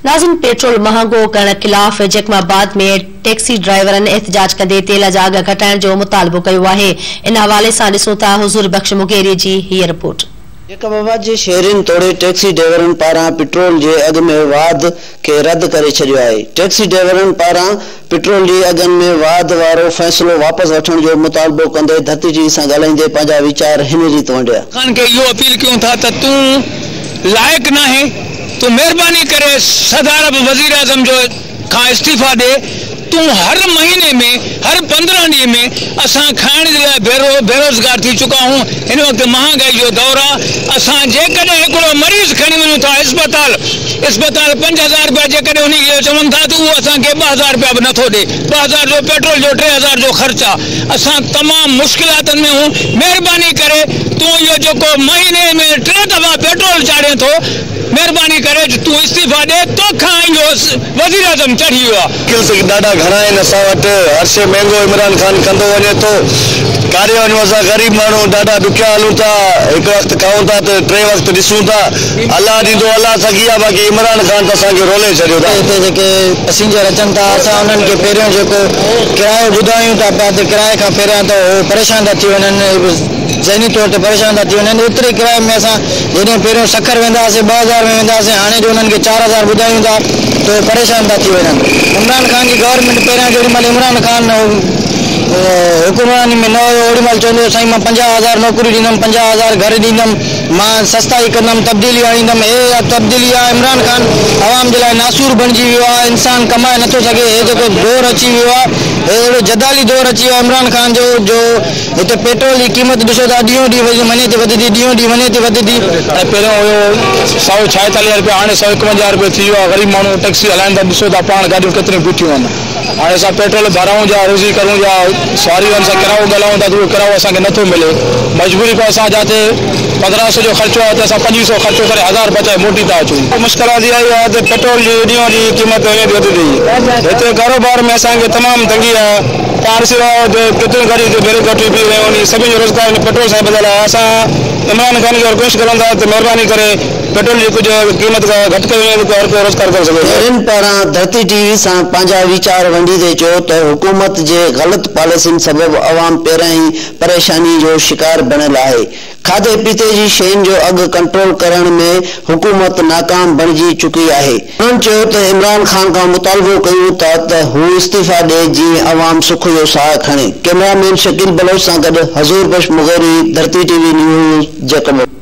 नाज़िन petrol महंगो करण खिलाफ जैकमाबाद में टैक्सी ड्राइवरन एहतजाज कंदे तेल जा अघ घटाइण जो मुतालबो कयो आहे। इन हवाले सां ॾिसूं था हुज़ूर बख्श मुगेरी जी हीअ रिपोर्ट। जैकबाबाद जे शहरन तोड़े टैक्सी ड्राइवरन पारां पेट्रोल जे अघ में वाध के रद्द करे छडियो आहे। टैक्सी ड्राइवरन पारां पेट्रोल जे अघन में वाध वारो फैसलो वापस वठण जो मुतालबो कंदे धरती टीवी सां ॻाल्हाईंदे पंहिंजा वीचार हिन रीत वंडिया। खान के इहो अपील कयूं था त तूं लाइक न है तो मेहरबानी करे सदार वजीर आजम जो खां इस्तीफा दे। तू हर महीने में हर 15 ॾींहं में असां खाइण जे लाइ बेरोजगार थी चुका हूँ। इन वक्त महांगाई जो दौर आहे। असां जेकॾहिं हिकिड़ो मरीज़ खणी वञूं था इस्पताल 5000 रुपया जेकॾहिं उन खे चवनि था त उहो असांखे 2000 रुपया बि नथो ॾे। 2000 जो पेट्रोल जो 3000 जो ख़र्च आहे। असां तमामु मुश्किलातनि में हूं। महिरबानी करे तूं इहो जेको महीने में 3 दफ़ा पेट्रोल चाढ़े थो, महिरबानी करे तूं इस्तीफा ॾे। तोखां इहो वज़ीर आज़म चढ़ी वियो आहे। ॾाढा घणा आहिनि असां वटि। हर शइ महांगो इमरान खान कंदो वञे थो। कारे वञूं असां ग़रीब माण्हू ॾाढा ॾुखिया हलूं था। हिकु वक़्तु खाऊं था त 3 वक़्त ॾिसूं था। अलाह ॾींदो अलाह सघी आहे। बाक़ी इमरान खान त असांखे रोले छॾियो था। हिते जेके पैसेंजर अचनि था असां उन्हनि खे पहिरियों जेको किरायो ॿुधायूं था पिया त किराए खां पहिरियां त उहो परेशान था थी वञनि, ज़हनी तौर ते परेशान था थी वञनि। एतिरे किराए में असां जॾहिं पहिरियों सखर वेंदा हुआसीं 2000 में वेंदा हुआसीं, हाणे जो उन्हनि खे 4000 ॿुधायूं था त परेशान था थी वञनि। इमरान खान जी गवर्नमेंट पहिरियां जेॾीमहिल इमरान खान हुकुमरानी में न हुयो ओॾी महिल चवंदो साईं मां 50,000 नौकरी ॾींदुमि, 50,000 घर ॾींदुमि, मां सस्ताई कंदुमि, तब्दीली आणींदुमि। हे तब्दीली आहे। इमरान खान आवाम जे लाइ नासूर बणिजी वियो आहे। इंसान कमाए नथो सघे। हे जेको दौर अची वियो आहे, हे अहिड़ो जदाली दौर अची वियो आहे इमरान खान जो हिते पेट्रोल जी क़ीमत ॾिसो था ॾींहों ॾींहुं वञे थी वधंदी, ॾींहों ॾींहुं वञे थी वधंदी। पहिरियों हुयो 146 रुपया, हाणे 151 रुपया थी वियो आहे। ग़रीब माण्हू टैक्सी हलाइनि था, ॾिसो था पाण गाॾियूं केतिरियूं बीठियूं आहिनि। हाणे असां पेट्रोल भराऊं या रोज़ी करूं या सवारियुनि सां किरायो ॻाल्हायूं था त उहो किरायो असांखे नथो मिले। मजबूरी खां असां जिते 1500 जो ख़र्चो आहे त असां 2500 ख़र्चो करे 1000 बचाए मोटी था अचूं। मुश्किलात इहा आहे त पेट्रोल जी ॾींहों ॾींहुं क़ीमत वञे थी वधंदी। हिते कारोबार में असांखे तमामु तंगी आहे। पाण केतिरियूं गाॾियूं बेरोज़गारी बि रहियूं आहिनि। सभिनी जो रोज़गार पेट्रोल सां बदियल आहे। असां इमरान खान खे कोशिशि करनि था त महिरबानी करे पेट्रोल जी कुझु क़ीमत घटि करे हर को रोज़गार करे सघे। इन पारां धरती टीवी सां पंहिंजा वीचार वंडीदे चयो त हुकूमत जे ग़लति पॉलिसियुनि सबबि अवाम पहिरियां ई परेशानी जो शिकार बणियल आहे। खाधे पीते जी शयुनि जो अघु कंट्रोल करण में हुकूमत नाकाम बणिजी चुकी आहे। उन्हनि चयो त इमरान खान खां मुतालबो कयूं था त हू इस्तीफ़ा ॾे जीअं अवाम सुख जो साह खणे। कैमरामैन शकील बलोच सां गॾु हुज़ूर बख्श मुगेरी, धरती टीवी न्यूज़, जैकबाबाद।